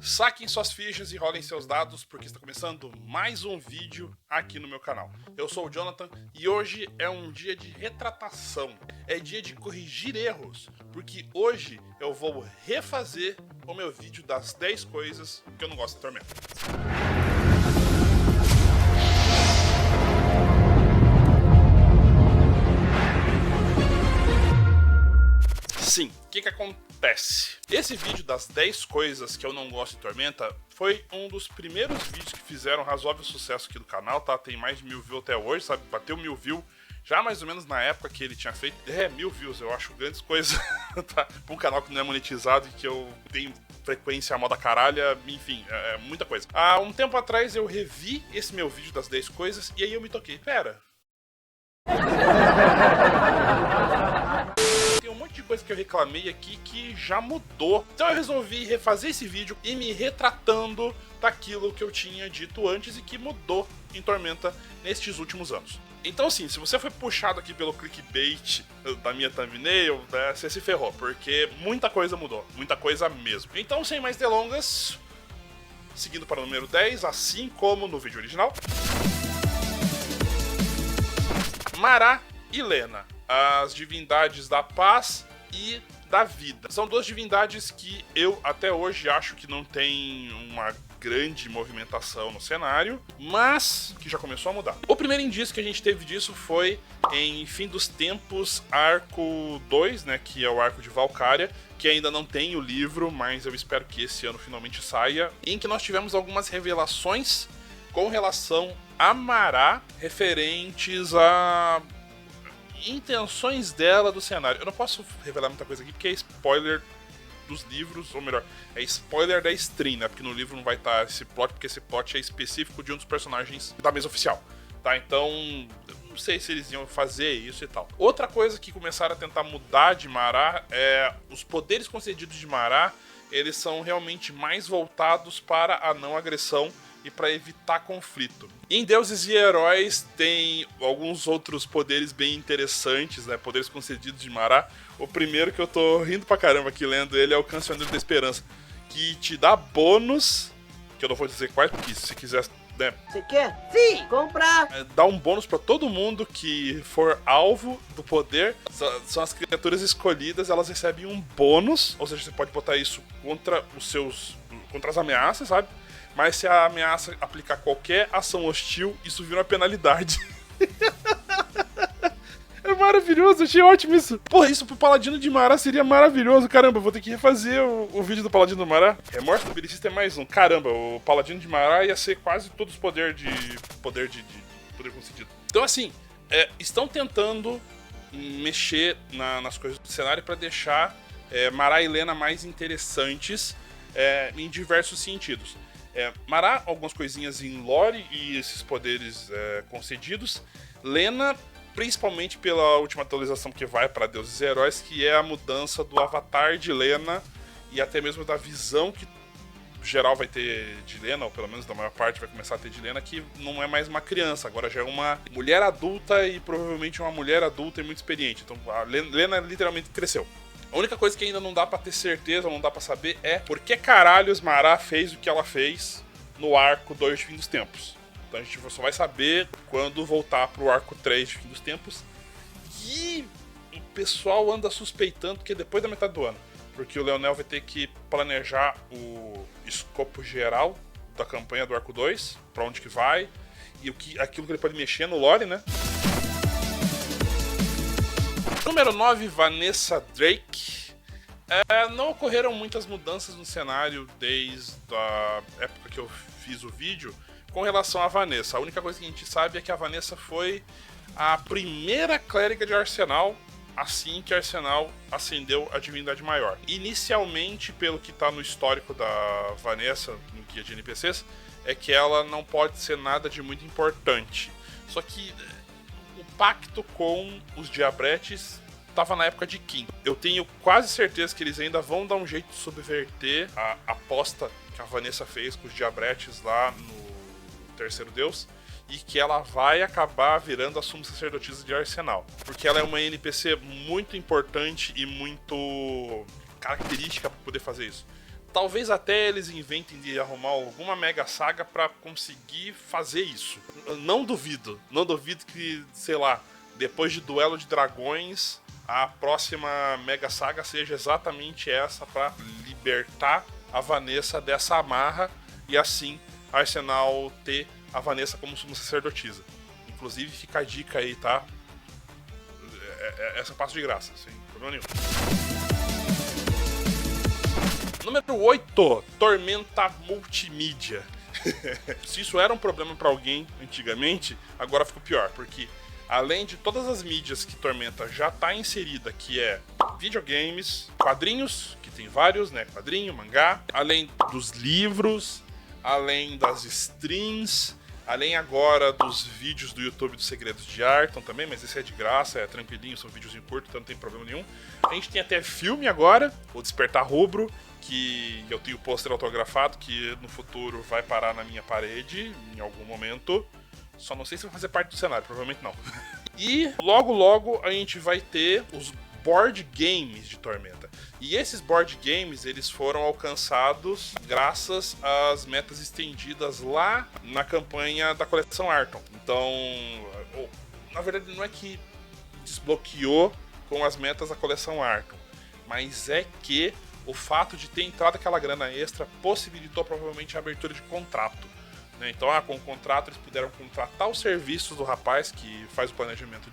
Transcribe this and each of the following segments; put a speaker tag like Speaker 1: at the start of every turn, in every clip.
Speaker 1: Saquem suas fichas e rolem seus dados, porque está começando mais um vídeo aqui no meu canal. Eu sou o Jonathan e hoje é um dia de retratação, é dia de corrigir erros, porque hoje eu vou refazer o meu vídeo das 10 coisas que eu não gosto de Tormenta. Sim, o que acontece? Esse vídeo das 10 coisas que eu não gosto de Tormenta foi um dos primeiros vídeos que fizeram razoável sucesso aqui do canal, tá? Tem mais de 1000 views até hoje, sabe? Bateu 1000 views já mais ou menos na época que ele tinha feito. 1000 views, eu acho grandes coisas, tá? Pra um canal que não é monetizado e que eu tenho frequência moda caralha, enfim, é muita coisa. Há um tempo atrás eu revi esse meu vídeo das 10 coisas e aí eu me toquei. Pera... Tem um monte de coisa que eu reclamei aqui que já mudou. Então eu resolvi refazer esse vídeo e me retratando daquilo que eu tinha dito antes e que mudou em Tormenta nestes últimos anos. Então assim, se você foi puxado aqui pelo clickbait da minha thumbnail, né, você se ferrou, porque muita coisa mudou, muita coisa mesmo. Então sem mais delongas, seguindo para o número 10, assim como no vídeo original, Mará e Lena, as divindades da paz e da vida. São duas divindades que eu até hoje acho que não tem uma grande movimentação no cenário, mas que já começou a mudar. O primeiro indício que a gente teve disso foi em Fim dos Tempos, arco 2, né, que é o arco de Valkyria, que ainda não tem o livro, mas eu espero que esse ano finalmente saia, em que nós tivemos algumas revelações com relação a Mará, referentes a intenções dela do cenário. Eu não posso revelar muita coisa aqui porque é spoiler dos livros, ou melhor, é spoiler da stream, né? Porque no livro não vai estar esse plot, porque esse plot é específico de um dos personagens da mesa oficial, tá? Então, eu não sei se eles iam fazer isso e tal. Outra coisa que começaram a tentar mudar de Mará é os poderes concedidos de Mará, eles são realmente mais voltados para a não agressão e para evitar conflito. Em Deuses e Heróis tem alguns outros poderes bem interessantes, né? Poderes concedidos de Mará. O primeiro que eu tô rindo pra caramba aqui lendo ele é o Cancioneiro da Esperança, que te dá bônus, que eu não vou dizer quais, porque se quiser, né?
Speaker 2: Você quer? Sim! Comprar!
Speaker 1: Dá um bônus pra todo mundo que for alvo do poder. São as criaturas escolhidas, elas recebem um bônus, ou seja, você pode botar isso contra contra as ameaças, sabe? Mas se a ameaça aplicar qualquer ação hostil, isso vira uma penalidade. É maravilhoso, achei ótimo isso. Porra, isso pro Paladino de Mará seria maravilhoso. Caramba, vou ter que refazer o vídeo do Paladino do Mará. Remorso do Belicista é mais um. Caramba, o Paladino de Mará ia ser quase todos os poder concedido. Então assim, estão tentando mexer nas coisas do cenário para deixar Mará e Lena mais interessantes em diversos sentidos. Mará, algumas coisinhas em lore e esses poderes concedidos. Lena, principalmente pela última atualização que vai para Deuses e Heróis, que é a mudança do avatar de Lena e até mesmo da visão que geral vai ter de Lena, ou pelo menos da maior parte vai começar a ter de Lena, que não é mais uma criança, agora já é uma mulher adulta e provavelmente uma mulher adulta e muito experiente. Então a Lena literalmente cresceu. A única coisa que ainda não dá pra ter certeza, não dá pra saber, é por que caralhos Mará fez o que ela fez no arco 2 de Fim dos Tempos. Então a gente só vai saber quando voltar pro arco 3 de Fim dos Tempos, que o pessoal anda suspeitando que é depois da metade do ano, porque o Leonel vai ter que planejar o escopo geral da campanha do arco 2, pra onde que vai, e aquilo que ele pode mexer no lore, né? Número 9, Vanessa Drake. Não ocorreram muitas mudanças no cenário desde a época que eu fiz o vídeo com relação a Vanessa. A única coisa que a gente sabe é que a Vanessa foi a primeira clériga de Arsenal assim que Arsenal ascendeu a divindade maior. Inicialmente, pelo que está no histórico da Vanessa, no guia de NPCs, é que ela não pode ser nada de muito importante. Só que o pacto com os diabretes estava na época de Kim. Eu tenho quase certeza que eles ainda vão dar um jeito de subverter a aposta que a Vanessa fez com os diabretes lá no Terceiro Deus, e que ela vai acabar virando a Suma Sacerdotisa de Arsenal. Porque ela é uma NPC muito importante e muito característica para poder fazer isso. Talvez até eles inventem de arrumar alguma mega saga pra conseguir fazer isso. Não duvido que, sei lá, depois de Duelo de Dragões, a próxima mega saga seja exatamente essa pra libertar a Vanessa dessa amarra e assim a Arsenal ter a Vanessa como sumo sacerdotisa. Inclusive fica a dica aí, tá? Essa eu passo de graça, sem problema nenhum. Número 8, Tormenta Multimídia. Se isso era um problema pra alguém antigamente, agora ficou pior, porque além de todas as mídias que Tormenta já tá inserida, que é videogames, quadrinhos, que tem vários, né, quadrinho, mangá, além dos livros, além das streams, além agora dos vídeos do YouTube dos Segredos de Arton também, mas esse é de graça, é tranquilinho, são vídeos curtos, então não tem problema nenhum. A gente tem até filme agora, o Despertar Rubro, que eu tenho o pôster autografado, que no futuro vai parar na minha parede, em algum momento. Só não sei se vai fazer parte do cenário, provavelmente não. E logo a gente vai ter os board games de Tormenta. E esses board games, eles foram alcançados graças às metas estendidas lá na campanha da coleção Arton. Então, na verdade não é que desbloqueou com as metas da coleção Arton, mas é que o fato de ter entrado aquela grana extra possibilitou provavelmente a abertura de contrato. Então, com o contrato, eles puderam contratar os serviços do rapaz que faz o planejamento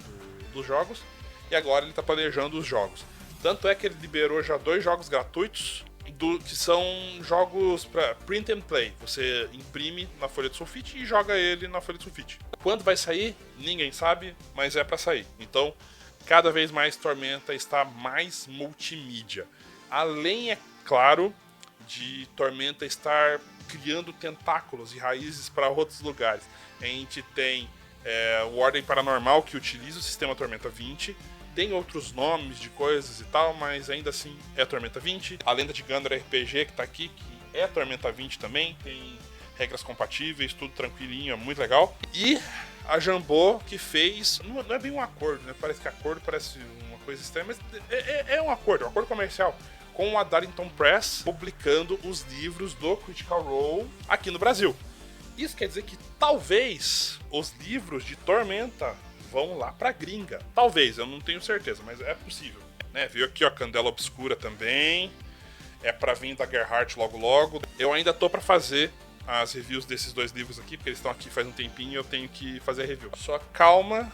Speaker 1: dos jogos, e agora ele está planejando os jogos. Tanto é que ele liberou já 2 jogos gratuitos, que são jogos para print and play. Você imprime na folha de sulfite e joga ele na folha de sulfite. Quando vai sair? Ninguém sabe, mas é para sair. Então, cada vez mais Tormenta está mais multimídia. Além, é claro, de Tormenta estar criando tentáculos e raízes para outros lugares. A gente tem o Ordem Paranormal, que utiliza o sistema Tormenta 20. Tem outros nomes de coisas e tal, mas ainda assim é Tormenta 20. A Lenda de Gandor RPG, que tá aqui, que é Tormenta 20 também. Tem regras compatíveis, tudo tranquilinho, é muito legal. E a Jambô, que fez... Não é bem um acordo, né? Parece que acordo parece uma coisa estranha, mas é um acordo comercial com a Darrington Press, publicando os livros do Critical Role aqui no Brasil. Isso quer dizer que talvez os livros de Tormenta vão lá pra gringa. Talvez, eu não tenho certeza, mas é possível. Né? Viu aqui, ó, Candela Obscura também. É pra vir da Gerhardt logo. Eu ainda tô pra fazer as reviews desses 2 livros aqui, porque eles estão aqui faz um tempinho e eu tenho que fazer a review. Só calma,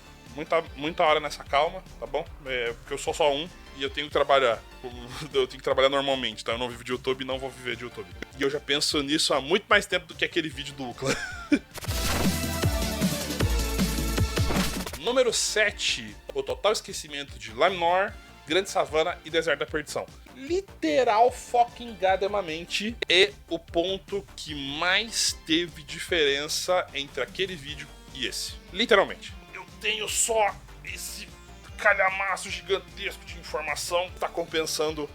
Speaker 1: muita hora nessa calma, tá bom? Porque eu sou só um. E eu tenho que trabalhar. Normalmente, tá? Eu não vivo de YouTube e não vou viver de YouTube. E eu já penso nisso há muito mais tempo do que aquele vídeo do Ucla. Número 7. O total esquecimento de Lamnor, Grande Savana e Deserto da Perdição. Literal fucking gadamamente é o ponto que mais teve diferença entre aquele vídeo e esse. Literalmente. Eu tenho só esse calhamaço gigantesco de informação que tá compensando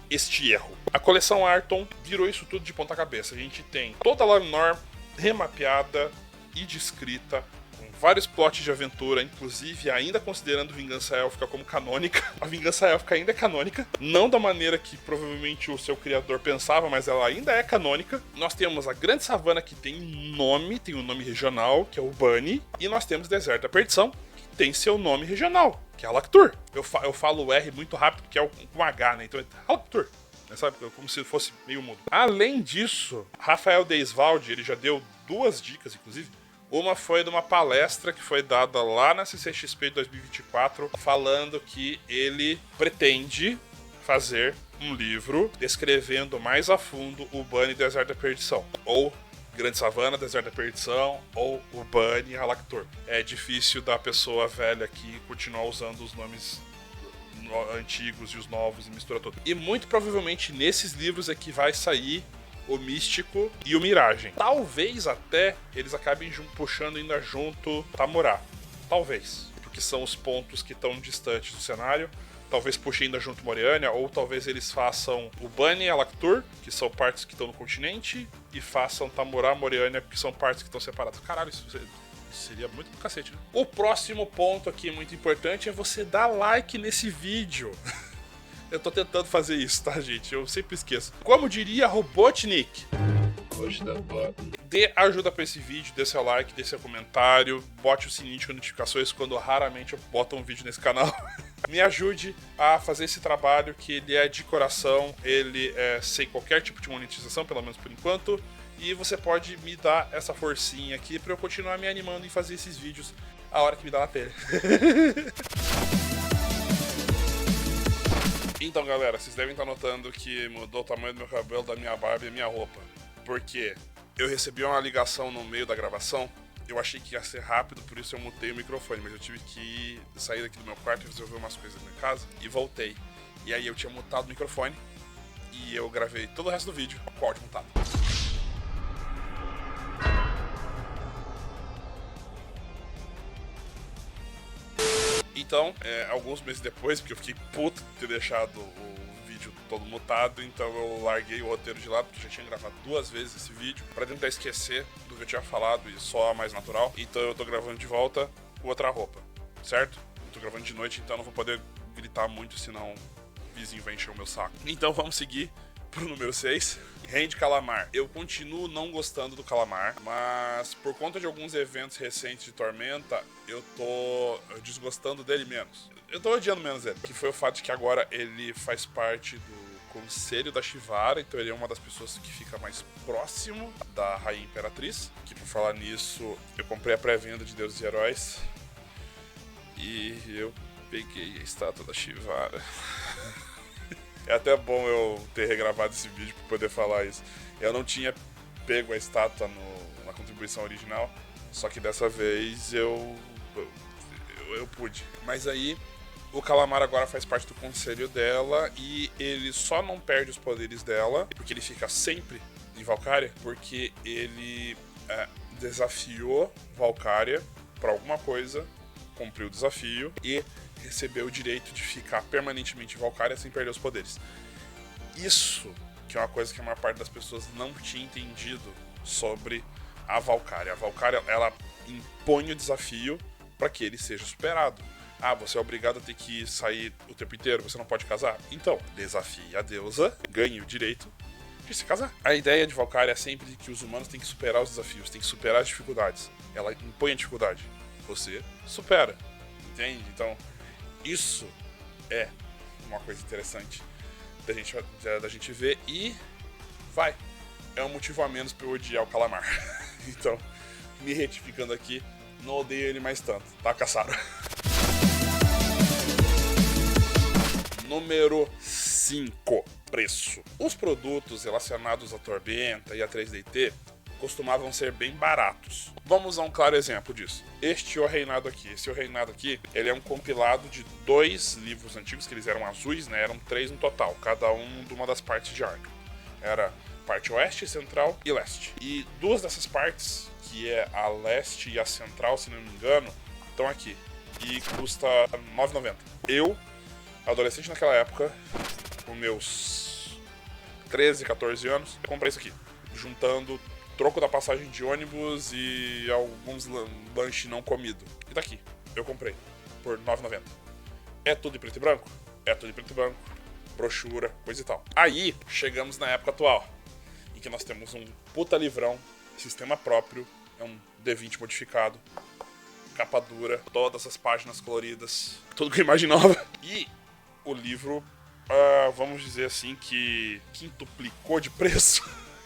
Speaker 1: este erro. A coleção Arton virou isso tudo de ponta cabeça. A gente tem toda a Lamnor remapeada e descrita, com vários plots de aventura, inclusive ainda considerando Vingança Élfica como canônica. A Vingança Élfica ainda é canônica, não da maneira que provavelmente o seu criador pensava, mas ela ainda é canônica. Nós temos a Grande Savana, que tem um nome regional, que é o Bunny, e nós temos Deserto da Perdição, que tem seu nome regional, que é Halaktur. Eu falo o R muito rápido, que é com H, né? Então é Halaktur. Sabe? Como se fosse meio mudo. Além disso, Rafael Deisvalde, ele já deu 2 dicas, inclusive. Uma foi de uma palestra que foi dada lá na CCXP de 2024, falando que ele pretende fazer um livro descrevendo mais a fundo o Bunny Deserto da Perdição. Ou Grande Savana, Deserto da Perdição, ou o Bunny Halaktur. É difícil da pessoa velha aqui continuar usando os nomes antigos e os novos e mistura tudo. E muito provavelmente nesses livros é que vai sair o Místico e o Miragem. Talvez até eles acabem puxando ainda junto Tamurá. Talvez. Porque são os pontos que estão distantes do cenário. Talvez puxem ainda junto Moreânia, ou talvez eles façam o Bunny e Halaktur, que são partes que estão no continente, e façam Tamurá e Moreânia, que são partes que estão separadas. Caralho, isso seria muito do cacete, né? O próximo ponto aqui muito importante é você dar like nesse vídeo. Eu tô tentando fazer isso, tá, gente? Eu sempre esqueço. Como diria Robotnik, dê ajuda pra esse vídeo, dê seu like, dê seu comentário, bote o sininho de notificações quando raramente eu boto um vídeo nesse canal. Me ajude a fazer esse trabalho que ele é de coração, ele é sem qualquer tipo de monetização, pelo menos por enquanto. E você pode me dar essa forcinha aqui pra eu continuar me animando em fazer esses vídeos a hora que me dá na telha. Então, galera, vocês devem estar notando que mudou o tamanho do meu cabelo, da minha barba e da minha roupa. Porque eu recebi uma ligação no meio da gravação, eu achei que ia ser rápido, por isso eu mutei o microfone, mas eu tive que sair daqui do meu quarto e resolver umas coisas na minha casa e voltei. E aí eu tinha mutado o microfone e eu gravei todo o resto do vídeo com o áudio mutado. Então, alguns meses depois, porque eu fiquei puto de ter deixado o vídeo todo mutado, então eu larguei o roteiro de lado, porque eu já tinha gravado 2 vezes esse vídeo, pra tentar esquecer do que eu tinha falado e só a mais natural. Então eu tô gravando de volta com outra roupa, certo? Eu tô gravando de noite, então não vou poder gritar muito, senão o vizinho vai encher o meu saco. Então vamos seguir pro número 6. Rende Calamar. Eu continuo não gostando do Calamar, mas por conta de alguns eventos recentes de Tormenta, eu tô desgostando dele menos. Eu tô odiando menos ele, que foi o fato de que agora ele faz parte do Conselho da Shivara, então ele é uma das pessoas que fica mais próximo da Rainha Imperatriz. Que por falar nisso, eu comprei a pré-venda de Deuses e Heróis e eu peguei a estátua da Shivara. É até bom eu ter regravado esse vídeo para poder falar isso. Eu não tinha pego a estátua na contribuição original, só que dessa vez eu pude. Mas aí o Calamar agora faz parte do conselho dela e ele só não perde os poderes dela, porque ele fica sempre em Valkyria, porque ele desafiou Valkyria para alguma coisa, cumpriu o desafio e recebeu o direito de ficar permanentemente em Valkyria sem perder os poderes. Isso que é uma coisa que a maior parte das pessoas não tinha entendido sobre a Valkyria. A Valkyria, ela impõe o desafio para que ele seja superado. Ah, você é obrigado a ter que sair o tempo inteiro, você não pode casar? Então, desafie a deusa, ganhe o direito de se casar. A ideia de Valkyria é sempre que os humanos têm que superar os desafios, têm que superar as dificuldades. Ela impõe a dificuldade, você supera, entende? Então, isso é uma coisa interessante da gente ver e é um motivo a menos pra eu odiar o Calamar. Então, me retificando aqui, não odeio ele mais tanto, tá, caçado? Número 5. Preço. Os produtos relacionados à Tormenta e à 3DT costumavam ser bem baratos. Vamos a um claro exemplo disso. Este O Reinado aqui. Esse O Reinado aqui, ele é um compilado de 2 livros antigos, que eles eram azuis, né? Eram 3 no total, cada um de uma das partes de Arkham. Era parte oeste, central e leste. E 2 dessas partes, que é a leste e a central, se não me engano, estão aqui. E custa R$ 9,90. Eu, adolescente naquela época, com meus 13, 14 anos, eu comprei isso aqui, juntando troco da passagem de ônibus e alguns lanches não comido. E daqui, eu comprei por R$ 9,90. É tudo em preto e branco? É tudo em preto e branco. Brochura, coisa e tal. Aí, chegamos na época atual, em que nós temos um puta livrão, sistema próprio, é um D20 modificado, capa dura, todas as páginas coloridas, tudo que eu imaginava. E o livro, vamos dizer assim, que quintuplicou de preço.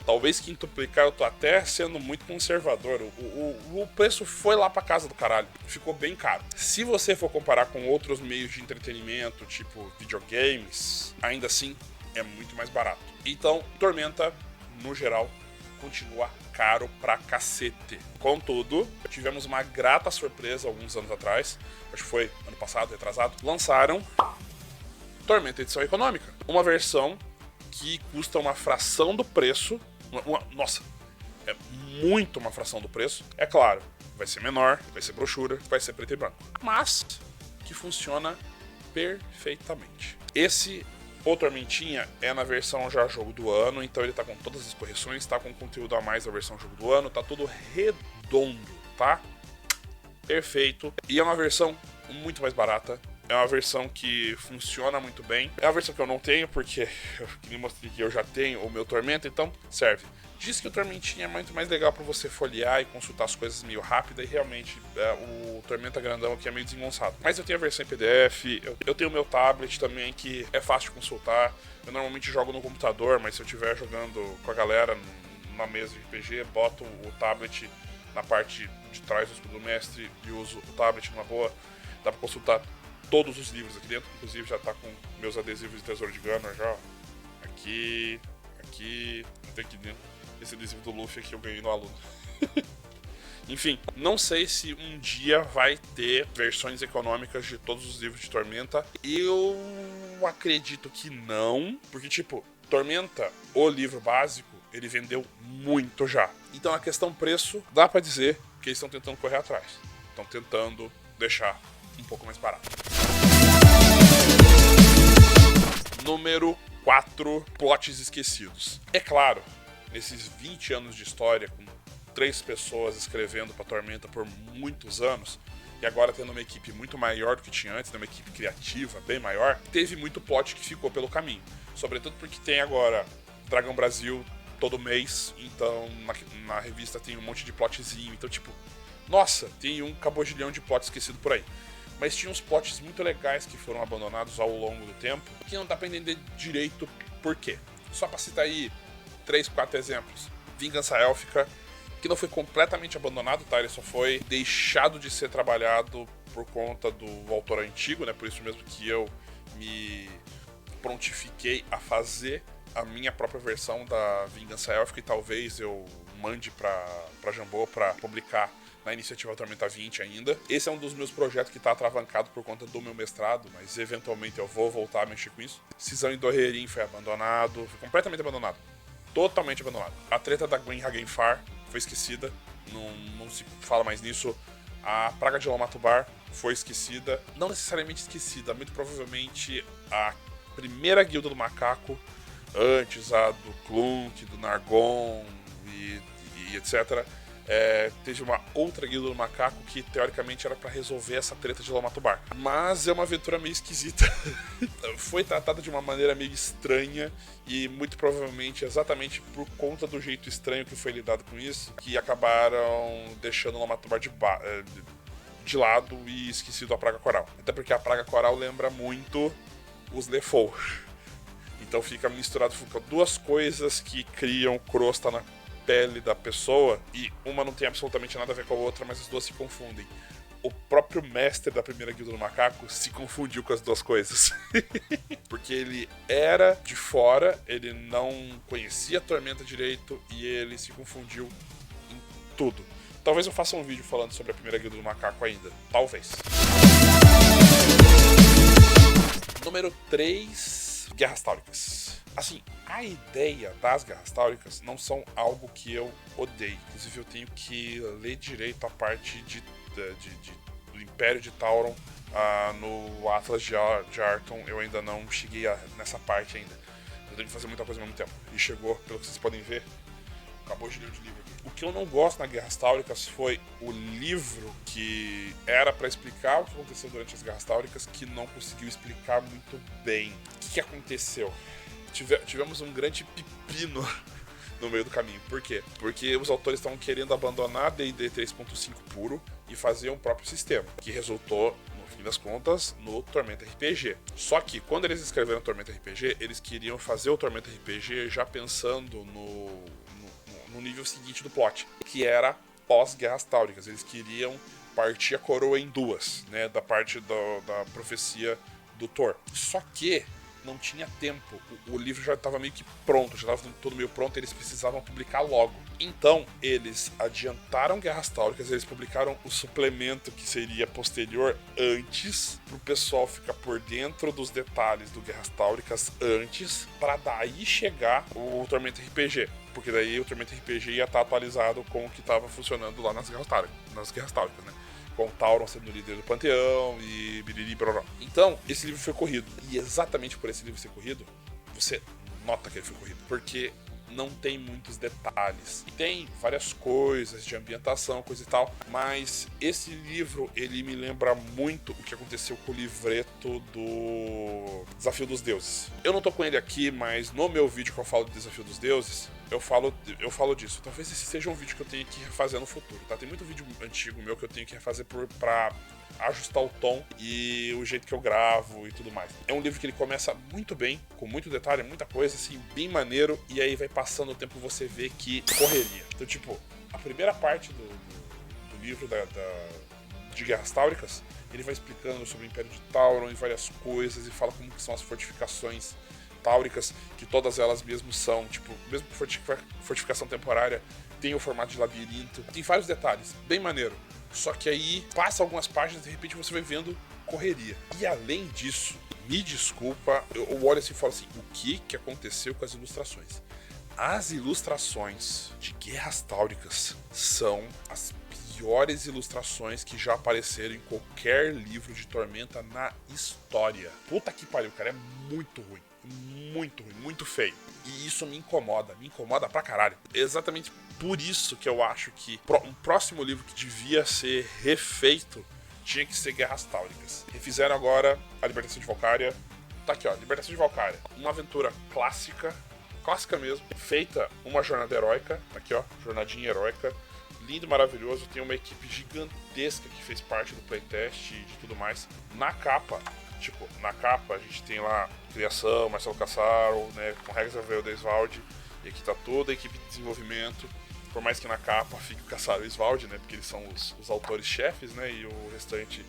Speaker 1: Talvez quintuplicar, eu tô até sendo muito conservador. O preço foi lá pra casa do caralho. Ficou bem caro. Se você for comparar com outros meios de entretenimento, tipo videogames, ainda assim é muito mais barato. Então, Tormenta, no geral, continua caro pra cacete. Contudo, tivemos uma grata surpresa alguns anos atrás. Acho que foi ano passado, retrasado. Lançaram Tormenta Edição Econômica. Uma versão que custa uma fração do preço. Nossa, é muito uma fração do preço. É claro, vai ser menor, vai ser brochura, vai ser preto e branco, mas que funciona perfeitamente. Esse O Tormentinha é na versão já jogo do ano, então ele tá com todas as correções, tá com conteúdo a mais da versão jogo do ano, tá tudo redondo, tá? Perfeito. E é uma versão muito mais barata É uma versão que funciona muito bem. É uma versão que eu não tenho, porque eu me mostrei que eu já tenho o meu Tormenta, então serve. Diz que o Tormentinha é muito mais legal para você folhear e consultar as coisas meio rápido, e realmente o Tormenta grandão aqui é meio desengonçado. Mas eu tenho a versão em PDF, eu tenho o meu tablet também, que é fácil de consultar. Eu normalmente jogo no computador, mas se eu estiver jogando com a galera numa mesa de RPG, boto o tablet na parte de trás do escudo do mestre e uso o tablet numa boa. Dá pra consultar todos os livros aqui dentro, inclusive já tá com meus adesivos de Tesouro de Gunner já, ó. Aqui, até aqui dentro. Esse adesivo do Luffy aqui eu ganhei no aluno. Enfim, não sei se um dia vai ter versões econômicas de todos os livros de Tormenta. Eu acredito que não, porque tipo, Tormenta, o livro básico, ele vendeu muito já. Então a questão preço, dá pra dizer que eles estão tentando correr atrás. Estão tentando deixar um pouco mais barato. Número 4, plots esquecidos. É claro, nesses 20 anos de história, com 3 pessoas escrevendo pra Tormenta por muitos anos, e agora tendo uma equipe muito maior do que tinha antes, uma equipe criativa bem maior, teve muito plot que ficou pelo caminho. Sobretudo porque tem agora Dragão Brasil todo mês, então na revista tem um monte de plotzinho, então tipo, nossa, tem um cabogilhão de plot esquecido por aí. Mas tinha uns plots muito legais que foram abandonados ao longo do tempo, que não dá pra entender direito por quê. Só pra citar aí 3, 4 exemplos. Vingança Élfica, que não foi completamente abandonado, tá? Ele só foi deixado de ser trabalhado por conta do autor antigo, né? Por isso mesmo que eu me prontifiquei a fazer a minha própria versão da Vingança Élfica, e talvez eu mande pra Jambô pra publicar na iniciativa Tormenta 20 ainda. Esse é um dos meus projetos que tá atravancado por conta do meu mestrado, mas eventualmente eu vou voltar a mexer com isso. Cisão em Dorreirin foi abandonado, foi completamente abandonado. Totalmente abandonado. A treta da Gwen Hagenfar foi esquecida, não se fala mais nisso. A Praga de Lomatubar foi esquecida, não necessariamente esquecida, muito provavelmente a primeira guilda do macaco, antes a do Clunk, do Nargon e etc., teve uma outra guilda do macaco que teoricamente era pra resolver essa treta de Lomatubar. Mas é uma aventura meio esquisita. Foi tratada de uma maneira meio estranha, e muito provavelmente exatamente por conta do jeito estranho que foi lidado com isso, que acabaram deixando Lomatubar de lado e esquecido a Praga Coral. Até porque a Praga Coral lembra muito os Lefou. Então fica misturado, fica duas coisas que criam crosta na pele da pessoa, e uma não tem absolutamente nada a ver com a outra, mas as duas se confundem. O próprio mestre da primeira guilda do macaco se confundiu com as duas coisas. Porque ele era de fora, ele não conhecia a Tormenta direito, e ele se confundiu em tudo. Talvez eu faça um vídeo falando sobre a primeira guilda do macaco ainda. Talvez. Número 3, Guerras Táuricas. Assim, a ideia das Guerras Táuricas não são algo que eu odeio. Inclusive eu tenho que ler direito a parte do Império de Tauron no Atlas de Arton. Eu ainda não cheguei nessa parte ainda. Eu tenho que fazer muita coisa ao mesmo tempo. E chegou, pelo que vocês podem ver, acabou de ler de livro aqui. O que eu não gosto nas Guerras Táuricas foi o livro que era pra explicar o que aconteceu durante as Guerras Táuricas, que não conseguiu explicar muito bem. O que aconteceu? Tivemos um grande pepino no meio do caminho. Por quê? Porque os autores estavam querendo abandonar D&D 3.5 puro e fazer um próprio sistema, que resultou, no fim das contas, no Tormenta RPG. Só que, quando eles escreveram Tormenta RPG, eles queriam fazer o Tormenta RPG já pensando no nível seguinte do plot, que era pós-Guerras Táuricas. Eles queriam partir a coroa em duas, né, da parte da profecia do Thor. Só que não tinha tempo, o livro já estava meio que pronto, já estava todo meio pronto, eles precisavam publicar logo. Então, eles adiantaram Guerras Táuricas, eles publicaram o suplemento que seria posterior antes, para o pessoal ficar por dentro dos detalhes do Guerras Táuricas antes, para daí chegar o Tormenta RPG. Porque daí o Tormenta RPG ia estar atualizado com o que estava funcionando lá nas Guerras Táuricas, né? Com o Tauron sendo o líder do panteão e biriri broró. Então, esse livro foi corrido. E exatamente por esse livro ser corrido, você nota que ele foi corrido. Porque não tem muitos detalhes. Tem várias coisas de ambientação, coisa e tal, mas esse livro, ele me lembra muito o que aconteceu com o livreto do Desafio dos Deuses. Eu não tô com ele aqui, mas no meu vídeo que eu falo do Desafio dos Deuses, eu falo disso. Talvez esse seja um vídeo que eu tenha que refazer no futuro, tá? Tem muito vídeo antigo meu que eu tenho que refazer pra ajustar o tom e o jeito que eu gravo e tudo mais. É um livro que ele começa muito bem, com muito detalhe, muita coisa, assim, bem maneiro, e aí vai passando o tempo, você vê que correria. Então, tipo, a primeira parte do livro de Guerras Táuricas, ele vai explicando sobre o Império de Tauron e várias coisas, e fala como que são as fortificações táuricas, que todas elas mesmo são, tipo, mesmo fortificação temporária, tem o formato de labirinto, tem vários detalhes, bem maneiro. Só que aí passa algumas páginas e de repente você vai vendo correria. E além disso, me desculpa, eu olho assim e falo assim, o que aconteceu com as ilustrações? As ilustrações de Guerras Táuricas são as piores ilustrações que já apareceram em qualquer livro de Tormenta na história. Puta que pariu, cara, é muito ruim, muito feio. E isso me incomoda pra caralho. Exatamente por isso que eu acho que um próximo livro que devia ser refeito tinha que ser Guerras Táuricas. Refizeram agora a Libertação de Valkyria. Tá aqui, ó, Libertação de Valkyria. Uma aventura clássica mesmo, feita uma jornada heróica. Tá aqui, ó, jornadinha heróica. Lindo, maravilhoso. Tem uma equipe gigantesca que fez parte do playtest e de tudo mais. Na capa a gente tem lá criação, Marcelo Cassaro, né, com Rexa Veldeswald, e aqui tá toda a equipe de desenvolvimento, por mais que na capa fique o Cassaro e o Iswald, né, porque eles são os autores-chefes, né, e o restante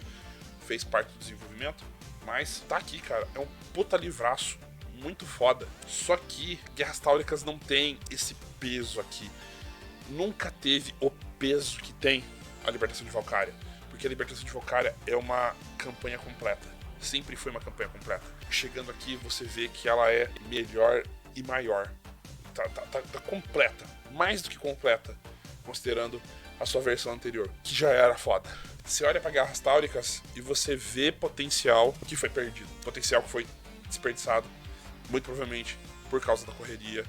Speaker 1: fez parte do desenvolvimento, mas tá aqui, cara, é um puta livraço, muito foda, só que Guerras Táuricas não tem esse peso aqui, nunca teve o peso que tem a Libertação de Valkyria, porque a Libertação de Valkyria é uma campanha completa. Sempre foi uma campanha completa. Chegando aqui, você vê que ela é melhor e maior. Tá completa. Mais do que completa. Considerando a sua versão anterior, que já era foda. Você olha pra Guerras Táuricas e você vê potencial que foi perdido. Potencial que foi desperdiçado. Muito provavelmente por causa da correria.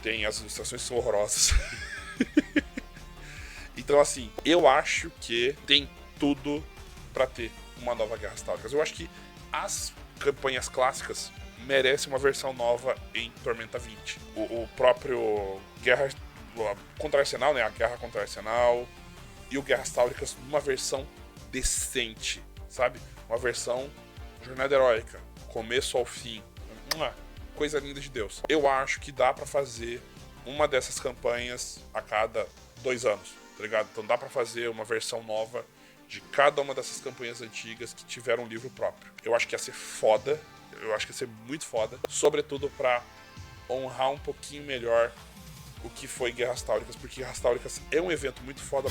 Speaker 1: Tem as ilustrações que são horrorosas. Então, assim, eu acho que tem tudo pra ter uma nova Guerras Táuricas. Eu acho que as campanhas clássicas merecem uma versão nova em Tormenta 20. O próprio Guerra contra Arsenal, né? A Guerra contra Arsenal e o Guerras Táuricas numa versão decente, sabe? Uma versão jornada heróica, começo ao fim. Uma coisa linda de Deus. Eu acho que dá pra fazer uma dessas campanhas a cada 2 anos, tá ligado? Então dá pra fazer uma versão nova de cada uma dessas campanhas antigas que tiveram um livro próprio. Eu acho que ia ser foda, eu acho que ia ser muito foda, sobretudo pra honrar um pouquinho melhor o que foi Guerras Táuricas, porque Guerras Táuricas é um evento muito foda.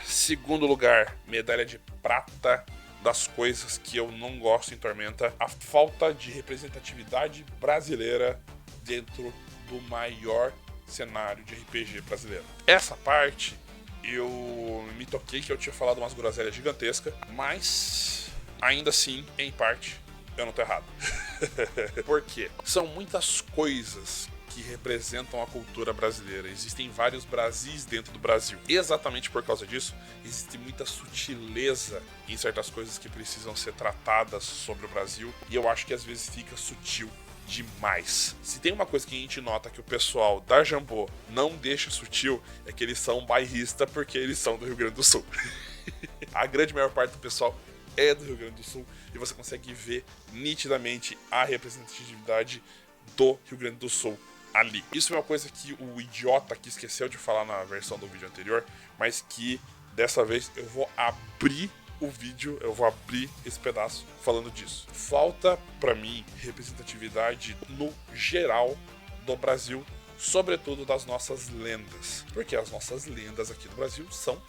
Speaker 1: Segundo lugar, medalha de prata das coisas que eu não gosto em Tormenta, a falta de representatividade brasileira dentro do maior cenário de RPG brasileiro. Essa parte eu me toquei que eu tinha falado umas groselhas gigantescas, mas ainda assim, em parte, eu não tô errado. Por quê? São muitas coisas que representam a cultura brasileira. Existem vários Brasis dentro do Brasil. E exatamente por causa disso, existe muita sutileza em certas coisas que precisam ser tratadas sobre o Brasil, e eu acho que às vezes fica sutil demais. Se tem uma coisa que a gente nota que o pessoal da Jambô não deixa sutil, é que eles são bairristas porque eles são do Rio Grande do Sul. A grande maior parte do pessoal é do Rio Grande do Sul e você consegue ver nitidamente a representatividade do Rio Grande do Sul ali. Isso é uma coisa que o idiota aqui esqueceu de falar na versão do vídeo anterior, mas que dessa vez eu vou abrir o vídeo, eu vou abrir esse pedaço falando disso. Falta pra mim representatividade no geral do Brasil, sobretudo das nossas lendas, porque as nossas lendas aqui do Brasil são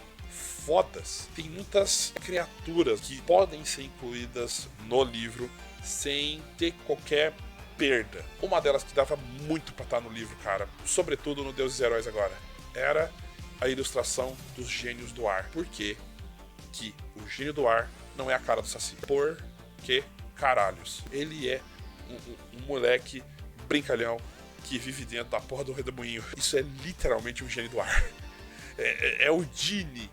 Speaker 1: fodas. Tem muitas criaturas que podem ser incluídas no livro sem ter qualquer perda. Uma delas que dava muito pra estar no livro, cara, sobretudo no Deuses e Heróis agora, era a ilustração dos Gênios do Ar. Por quê? Que o Gênio do Ar não é a cara do Saci. Por que caralhos? Ele é um moleque brincalhão que vive dentro da porra do redemoinho. Isso é literalmente um gênio do ar. É o Genie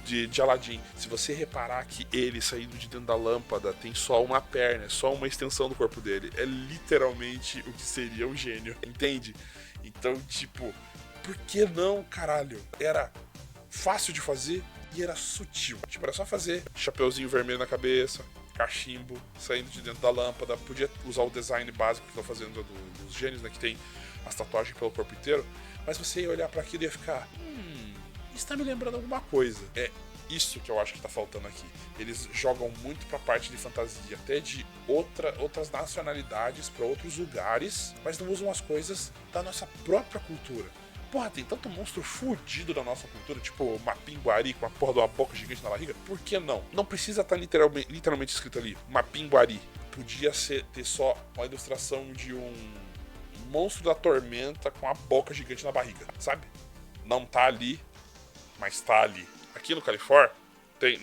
Speaker 1: de Aladdin. Se você reparar que ele saindo de dentro da lâmpada tem só uma perna, é só uma extensão do corpo dele. É literalmente o que seria um gênio, entende? Então, tipo, por que não, caralho? Era fácil de fazer e era sutil. Tipo, era só fazer chapeuzinho vermelho na cabeça, cachimbo, saindo de dentro da lâmpada. Podia usar o design básico que estão fazendo dos gênios, né? Que tem as tatuagens pelo corpo inteiro. Mas você ia olhar pra aquilo e ia ficar... isso tá me lembrando alguma coisa. É isso que eu acho que tá faltando aqui. Eles jogam muito pra parte de fantasia, até de outras nacionalidades, pra outros lugares, mas não usam as coisas da nossa própria cultura. Porra, tem tanto monstro fudido da nossa cultura, tipo Mapinguari com a porra de uma boca gigante na barriga. Por que não? Não precisa estar literalmente escrito ali, Mapinguari. Podia ter só uma ilustração de um monstro da tormenta com a boca gigante na barriga, sabe? Não tá ali, mas tá ali. Aqui no Califor, tem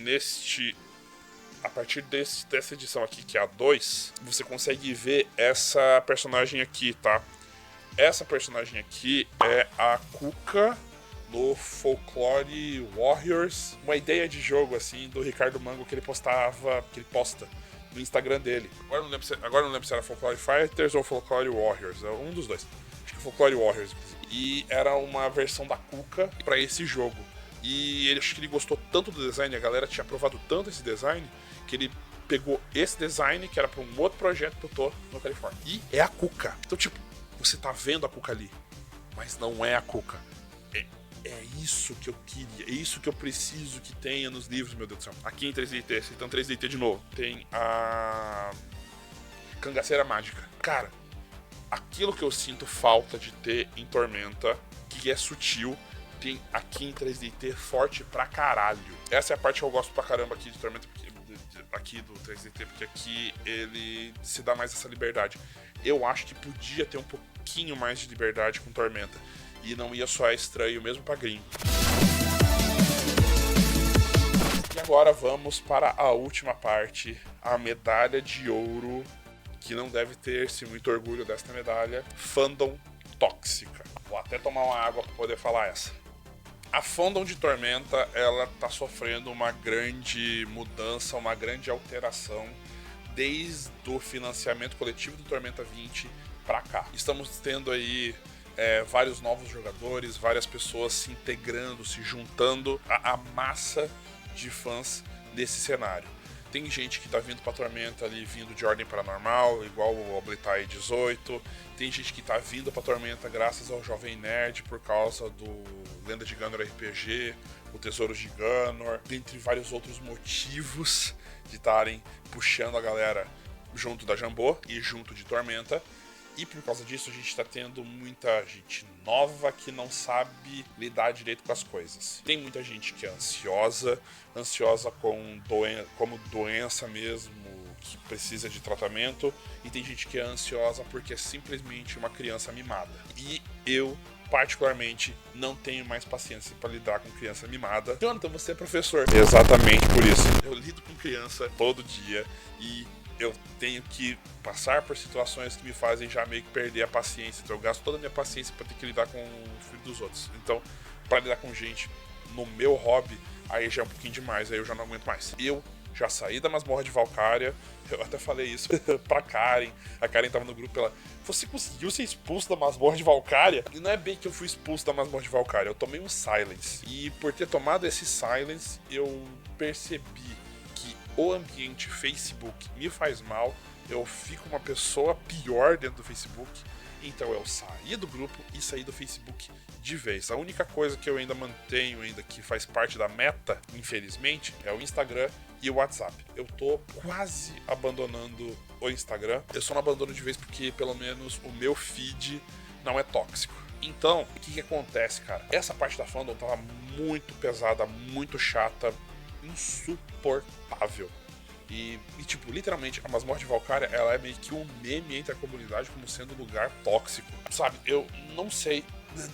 Speaker 1: a partir dessa edição aqui, que é a 2, você consegue ver essa personagem aqui, tá? Essa personagem aqui é a Cuca no Folklore Warriors, uma ideia de jogo assim do Ricardo Mango que ele posta no Instagram dele. Agora não lembro se era Folklore Fighters ou Folklore Warriors, é um dos dois. Acho que é Folklore Warriors. E era uma versão da Cuca pra esse jogo. E acho que ele gostou tanto do design, a galera tinha aprovado tanto esse design, que ele pegou esse design, que era pra um outro projeto que eu tô no Califórnia. E é a Cuca. Então, tipo, você tá vendo a Cuca ali, mas não é a Cuca. É isso que eu queria, é isso que eu preciso que tenha nos livros, meu Deus do céu. Aqui em 3DT, então 3DT de novo, tem a Cangaceira Mágica. Cara, aquilo que eu sinto falta de ter em Tormenta, que é sutil, tem aqui em 3DT forte pra caralho. Essa é a parte que eu gosto pra caramba aqui de Tormenta, aqui do 3DT, porque aqui ele se dá mais essa liberdade. Eu acho que podia ter um pouquinho mais de liberdade com Tormenta, e não ia soar estranho mesmo pra gringo. E agora vamos para a última parte, a medalha de ouro, que não deve ter-se muito orgulho desta medalha, fandom tóxica. Vou até tomar uma água para poder falar essa. A fandom de Tormenta, ela tá sofrendo uma grande mudança, uma grande alteração desde o financiamento coletivo do Tormenta 20 para cá. Estamos tendo aí vários novos jogadores, várias pessoas se integrando, se juntando à massa de fãs desse cenário. Tem gente que tá vindo pra Tormenta ali, vindo de Ordem Paranormal, igual o Oblitai 18. Tem gente que tá vindo pra Tormenta graças ao Jovem Nerd, por causa do Lenda de Gannor RPG, o Tesouros de Gannor, dentre vários outros motivos de estarem puxando a galera junto da Jambô e junto de Tormenta. E por causa disso a gente tá tendo muita gente nova que não sabe lidar direito com as coisas. Tem muita gente que é ansiosa como doença mesmo, que precisa de tratamento. E tem gente que é ansiosa porque é simplesmente uma criança mimada. E eu, particularmente, não tenho mais paciência para lidar com criança mimada. Jonathan, você é professor. Exatamente por isso. Eu lido com criança todo dia e eu tenho que passar por situações que me fazem já meio que perder a paciência. Então eu gasto toda a minha paciência para ter que lidar com o filho dos outros. Então, para lidar com gente no meu hobby, aí já é um pouquinho demais, aí eu já não aguento mais. Eu já saí da masmorra de Valkyria, eu até falei isso pra Karen. A Karen tava no grupo, ela... Você conseguiu ser expulso da masmorra de Valkyria? E não é bem que eu fui expulso da masmorra de Valkyria, eu tomei um silence. E por ter tomado esse silence, eu percebi o ambiente Facebook me faz mal, eu fico uma pessoa pior dentro do Facebook, então eu saí do grupo e saí do Facebook de vez. A única coisa que eu ainda mantenho, que faz parte da meta, infelizmente, é o Instagram e o WhatsApp. Eu tô quase abandonando o Instagram, eu só não abandono de vez porque pelo menos o meu feed não é tóxico. Então, o que acontece, cara? Essa parte da fandom tava muito pesada, muito chata, insuportável. E tipo, literalmente, a masmorra de Valkyria, ela é meio que um meme entre a comunidade como sendo um lugar tóxico. Sabe, eu não sei.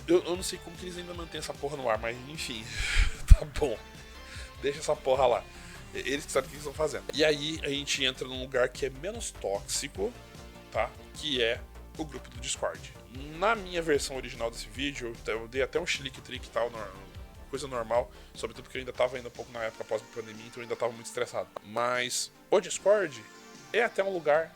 Speaker 1: Eu não sei como que eles ainda mantêm essa porra no ar, mas enfim, tá bom. Deixa essa porra lá. Eles que sabem o que eles estão fazendo. E aí a gente entra num lugar que é menos tóxico, tá? Que é o grupo do Discord. Na minha versão original desse vídeo, eu dei até um chilique trick e tal, coisa normal, sobretudo porque eu ainda tava ainda um pouco na época pós-pandemia, então eu ainda tava muito estressado. Mas o Discord é até um lugar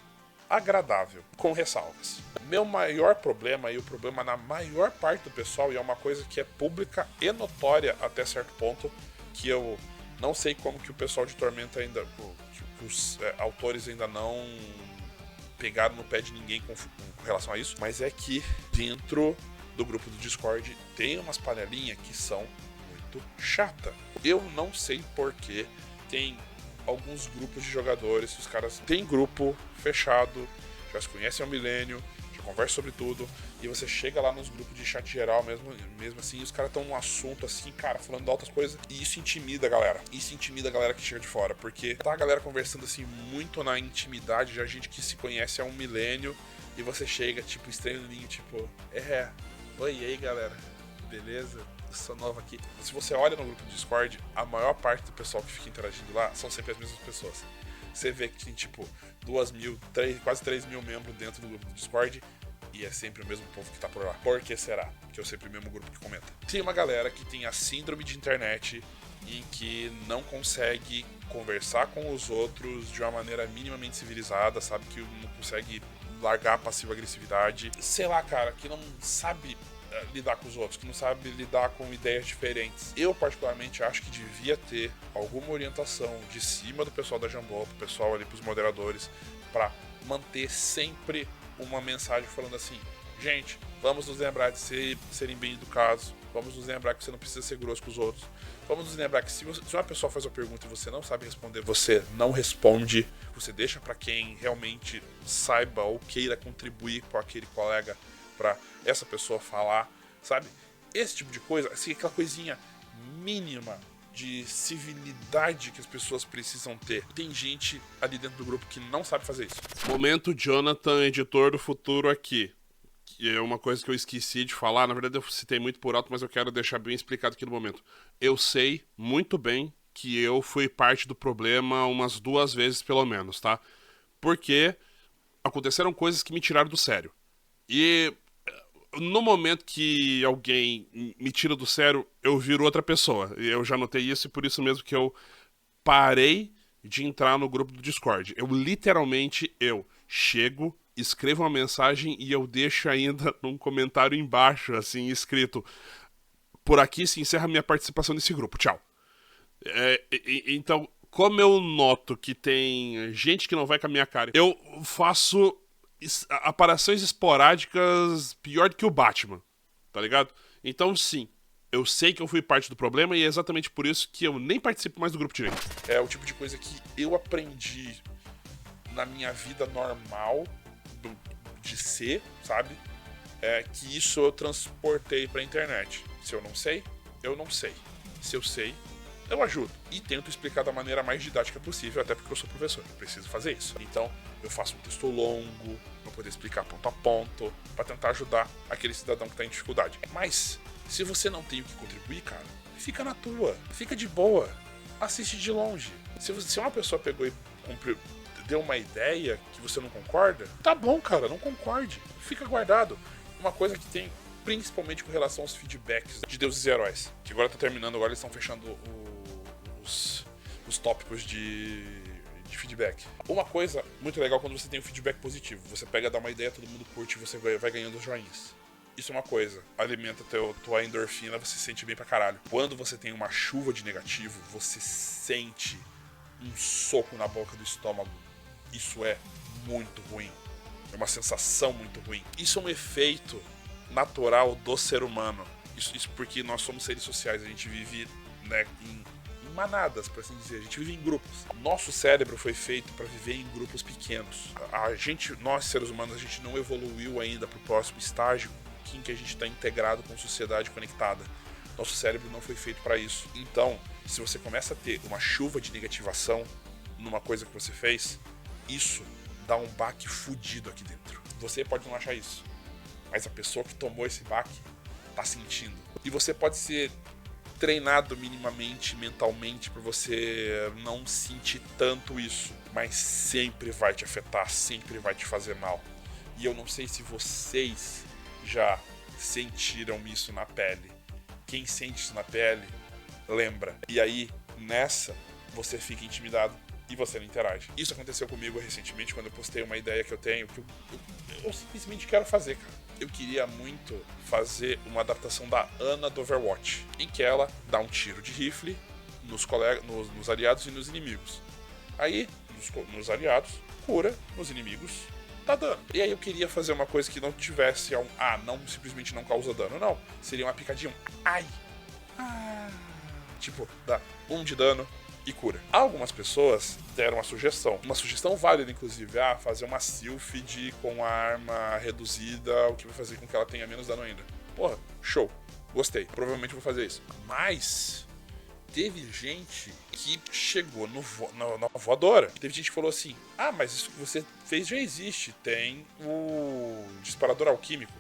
Speaker 1: agradável, com ressalvas. Meu maior problema, e o problema na maior parte do pessoal, e é uma coisa que é pública e notória até certo ponto, que eu não sei como que o pessoal de Tormenta ainda, que os autores ainda não pegaram no pé de ninguém com relação a isso, mas é que dentro do grupo do Discord tem umas panelinhas que são muito chata. Eu não sei porquê tem alguns grupos de jogadores, os caras têm grupo fechado, já se conhecem há um milênio, já conversam sobre tudo, e você chega lá nos grupos de chat geral mesmo assim, e os caras estão num assunto assim, cara, falando de outras coisas, e isso intimida a galera. Isso intimida a galera que chega de fora, porque tá a galera conversando assim muito na intimidade, já gente que se conhece há um milênio, e você chega, tipo, estranho no ninho, tipo, oi, e aí galera, beleza? Eu sou novo aqui. Se você olha no grupo do Discord, a maior parte do pessoal que fica interagindo lá são sempre as mesmas pessoas. Você vê que tem tipo 2.000, quase 3.000 membros dentro do grupo do Discord, e é sempre o mesmo povo que tá por lá. Por que será? Que é sempre o mesmo grupo que comenta. Tem uma galera que tem a síndrome de internet, em que não consegue conversar com os outros de uma maneira minimamente civilizada, sabe? Que não consegue largar a passiva-agressividade. Sei lá, cara, que não sabe lidar com os outros, que não sabe lidar com ideias diferentes. Eu particularmente acho que devia ter alguma orientação de cima do pessoal da Jambô, pro pessoal ali, pros moderadores, para manter sempre uma mensagem falando assim: gente, vamos nos lembrar de serem bem educados, vamos nos lembrar que você não precisa ser grosso com os outros, vamos nos lembrar que se uma pessoa faz uma pergunta e você não sabe responder, você não responde, você deixa para quem realmente saiba ou queira contribuir com aquele colega pra essa pessoa falar, sabe? Esse tipo de coisa, assim, aquela coisinha mínima de civilidade que as pessoas precisam ter. Tem gente ali dentro do grupo que não sabe fazer isso. Momento Jonathan, editor do futuro aqui. Que é uma coisa que eu esqueci de falar, na verdade eu citei muito por alto, mas eu quero deixar bem explicado aqui no momento. Eu sei muito bem que eu fui parte do problema umas 2 vezes pelo menos, tá? Porque aconteceram coisas que me tiraram do sério. E no momento que alguém me tira do sério, eu viro outra pessoa. Eu já notei isso e por isso mesmo que eu parei de entrar no grupo do Discord. Eu chego, escrevo uma mensagem e eu deixo ainda num comentário embaixo, assim, escrito: por aqui se encerra minha participação nesse grupo, tchau. Então, como eu noto que tem gente que não vai com a minha cara, eu faço aparições esporádicas pior do que o Batman, tá ligado? Então sim, eu sei que eu fui parte do problema e é exatamente por isso que eu nem participo mais do grupo direito. É o tipo de coisa que eu aprendi na minha vida normal de ser, sabe? Que isso eu transportei pra internet. Se eu não sei, eu não sei. Se eu sei, eu ajudo. E tento explicar da maneira mais didática possível, até porque eu sou professor, eu preciso fazer isso. Então, eu faço um texto longo, pra poder explicar ponto a ponto, pra tentar ajudar aquele cidadão que tá em dificuldade. Mas, se você não tem o que contribuir, cara, fica na tua, fica de boa, assiste de longe. Se uma pessoa pegou e deu uma ideia que você não concorda, tá bom, cara, não concorde, fica guardado. Uma coisa que tem, principalmente com relação aos feedbacks de Deuses e Heróis, que agora tá terminando, agora eles estão fechando os tópicos de feedback. Uma coisa muito legal quando você tem um feedback positivo, você pega, dá uma ideia, todo mundo curte e você vai ganhando os joinhas. Isso é uma coisa, alimenta tua endorfina, você se sente bem pra caralho. Quando você tem uma chuva de negativo, você sente um soco na boca do estômago. Isso é muito ruim. É uma sensação muito ruim. Isso é um efeito natural do ser humano. Isso porque nós somos seres sociais, a gente vive, né, em manadas, por assim dizer. A gente vive em grupos. Nosso cérebro foi feito para viver em grupos pequenos. Nós seres humanos, a gente não evoluiu ainda para o próximo estágio em que a gente está integrado com a sociedade conectada. Nosso cérebro não foi feito para isso. Então, se você começa a ter uma chuva de negativação numa coisa que você fez, isso dá um baque fudido aqui dentro. Você pode não achar isso, mas a pessoa que tomou esse baque tá sentindo. E você pode ser treinado minimamente, mentalmente, para você não sentir tanto isso, mas sempre vai te afetar, sempre vai te fazer mal. E eu não sei se vocês já sentiram isso na pele. Quem sente isso na pele, lembra. E aí, nessa, você fica intimidado e você não interage. Isso aconteceu comigo recentemente, quando eu postei uma ideia que eu tenho, que eu simplesmente quero fazer, cara. Eu queria muito fazer uma adaptação da Ana do Overwatch, em que ela dá um tiro de rifle nos aliados e nos inimigos. Aí, nos aliados, cura, nos inimigos, dá dano. E aí eu queria fazer uma coisa que não tivesse não simplesmente não causa dano, não. Seria uma picadinha, ai, tipo, dá 1 de dano e cura. Algumas pessoas deram uma sugestão válida, inclusive, fazer uma Sylphid com a arma reduzida, o que vai fazer com que ela tenha menos dano ainda. Porra, show, gostei, provavelmente vou fazer isso. Mas teve gente que chegou na voadora. Teve gente que falou assim, mas isso que você fez já existe, tem o disparador alquímico.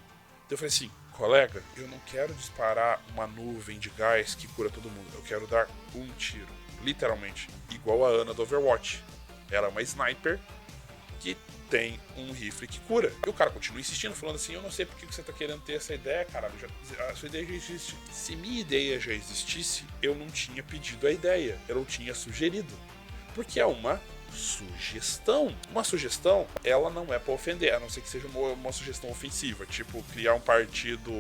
Speaker 1: Então eu falei assim, colega, eu não quero disparar uma nuvem de gás que cura todo mundo, eu quero dar um tiro, literalmente, igual a Ana do Overwatch. Ela é uma sniper que tem um rifle que cura. E o cara continua insistindo, falando assim, eu não sei porque você tá querendo ter essa ideia, caralho, a sua ideia já existe. Se minha ideia já existisse, eu não tinha pedido a ideia, eu não tinha sugerido. Porque é uma sugestão. Uma sugestão, ela não é pra ofender, a não ser que seja uma sugestão ofensiva, tipo criar um partido,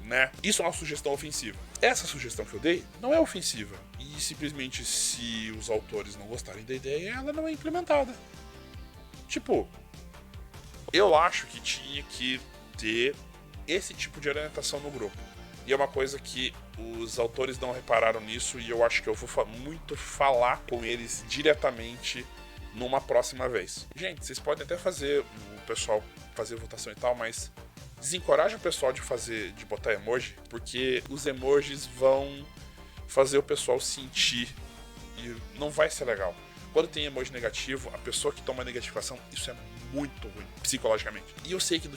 Speaker 1: né? Isso é uma sugestão ofensiva. Essa sugestão que eu dei não é ofensiva. E simplesmente, se os autores não gostarem da ideia, ela não é implementada. Tipo, eu acho que tinha que ter esse tipo de orientação no grupo. E é uma coisa que os autores não repararam nisso, e eu acho que eu vou muito falar com eles diretamente numa próxima vez. Gente, vocês podem até fazer o pessoal fazer votação e tal, mas desencoraja o pessoal de botar emoji, porque os emojis vão fazer o pessoal sentir e não vai ser legal. Quando tem emoji negativo, a pessoa que toma negatificação, isso é muito ruim, psicologicamente. E eu sei que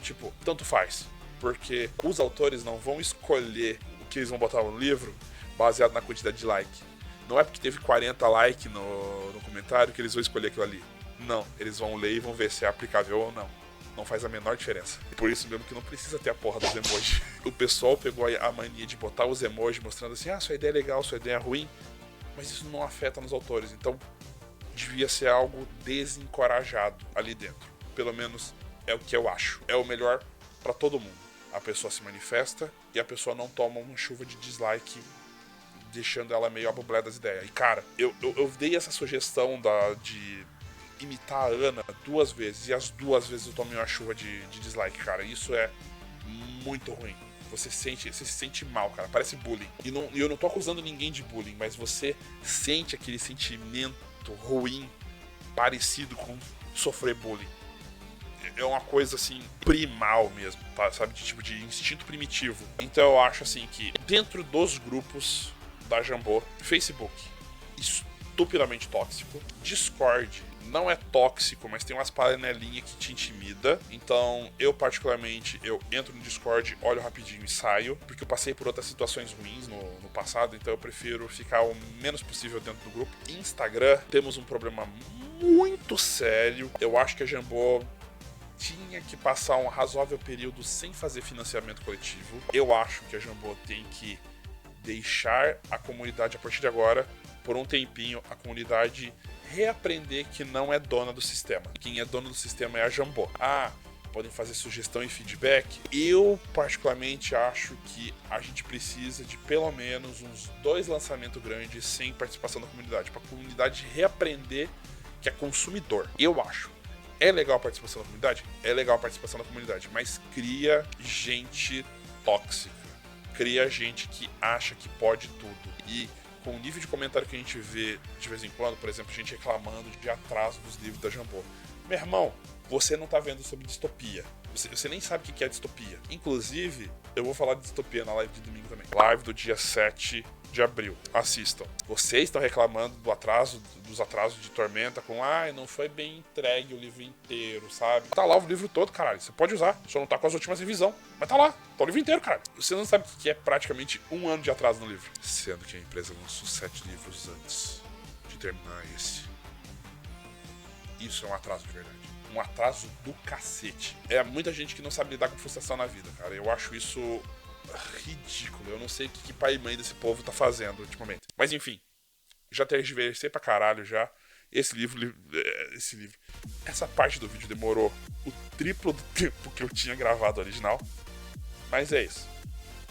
Speaker 1: tanto faz, porque os autores não vão escolher o que eles vão botar no livro baseado na quantidade de like. Não é porque teve 40 likes no comentário que eles vão escolher aquilo ali. Não, eles vão ler e vão ver se é aplicável ou não. Não faz a menor diferença. Por isso mesmo que não precisa ter a porra dos emojis. O pessoal pegou a mania de botar os emojis mostrando assim, sua ideia é legal, sua ideia é ruim, mas isso não afeta nos autores. Então, devia ser algo desencorajado ali dentro. Pelo menos é o que eu acho. É o melhor pra todo mundo. A pessoa se manifesta e a pessoa não toma uma chuva de dislike, deixando ela meio aboblé das ideias. E cara, eu dei essa sugestão de imitar a Ana 2 vezes, e as 2 vezes eu tomei uma chuva de dislike, cara. Isso é muito ruim. Você se sente mal, cara. Parece bullying. E eu não tô acusando ninguém de bullying, mas você sente aquele sentimento ruim, parecido com sofrer bullying. É uma coisa assim, primal mesmo, tá? Sabe? De instinto primitivo. Então eu acho assim que dentro dos grupos da Jambô, Facebook, estupidamente tóxico. Discord não é tóxico, mas tem umas panelinhas que te intimida. Então, eu particularmente, eu entro no Discord, olho rapidinho e saio, porque eu passei por outras situações ruins no passado, então eu prefiro ficar o menos possível dentro do grupo. Instagram, temos um problema muito sério. Eu acho que a Jambô tinha que passar um razoável período sem fazer financiamento coletivo. Eu acho que a Jambô tem que deixar a comunidade, a partir de agora, por um tempinho, a comunidade reaprender que não é dona do sistema. Quem é dono do sistema é a Jambô. Podem fazer sugestão e feedback. Eu, particularmente, acho que a gente precisa de pelo menos uns 2 lançamentos grandes sem participação da comunidade, para a comunidade reaprender que é consumidor. Eu acho. É legal a participação da comunidade? É legal a participação da comunidade, mas cria gente tóxica. Cria gente que acha que pode tudo. E com o nível de comentário que a gente vê de vez em quando, por exemplo, gente reclamando de atraso dos livros da Jambô. Meu irmão, você não tá vendo sobre distopia. Você nem sabe o que é distopia. Inclusive, eu vou falar de distopia na live de domingo também. Live do dia 7 de abril. Assistam. Vocês estão reclamando dos atrasos de Tormenta com não foi bem entregue o livro inteiro, sabe? Tá lá o livro todo, caralho. Você pode usar. Só não tá com as últimas revisões. Mas tá lá. Tá o livro inteiro, caralho. Você não sabe o que é praticamente 1 ano de atraso no livro. Sendo que a empresa lançou 7 livros antes de terminar esse. Isso é um atraso de verdade. um atraso do cacete. É muita gente que não sabe lidar com frustração na vida, cara. Eu acho isso ridículo. Eu não sei o que pai e mãe desse povo tá fazendo ultimamente. Mas enfim, já tergiversei pra caralho já. Esse livro, essa parte do vídeo demorou o triplo do tempo que eu tinha gravado original. Mas é isso.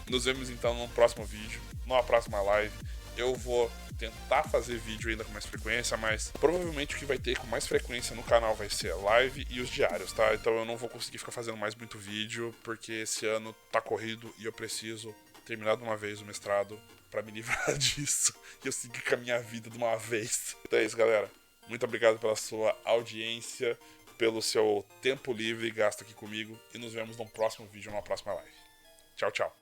Speaker 1: Nos vemos então no próximo vídeo, numa próxima live. Eu vou tentar fazer vídeo ainda com mais frequência, mas provavelmente o que vai ter com mais frequência no canal vai ser a live e os diários, tá? Então eu não vou conseguir ficar fazendo mais muito vídeo, porque esse ano tá corrido e eu preciso terminar de uma vez o mestrado pra me livrar disso e eu seguir com a minha vida de uma vez. Então é isso, galera. Muito obrigado pela sua audiência, pelo seu tempo livre gasto aqui comigo e nos vemos no próximo vídeo, numa próxima live. Tchau, tchau.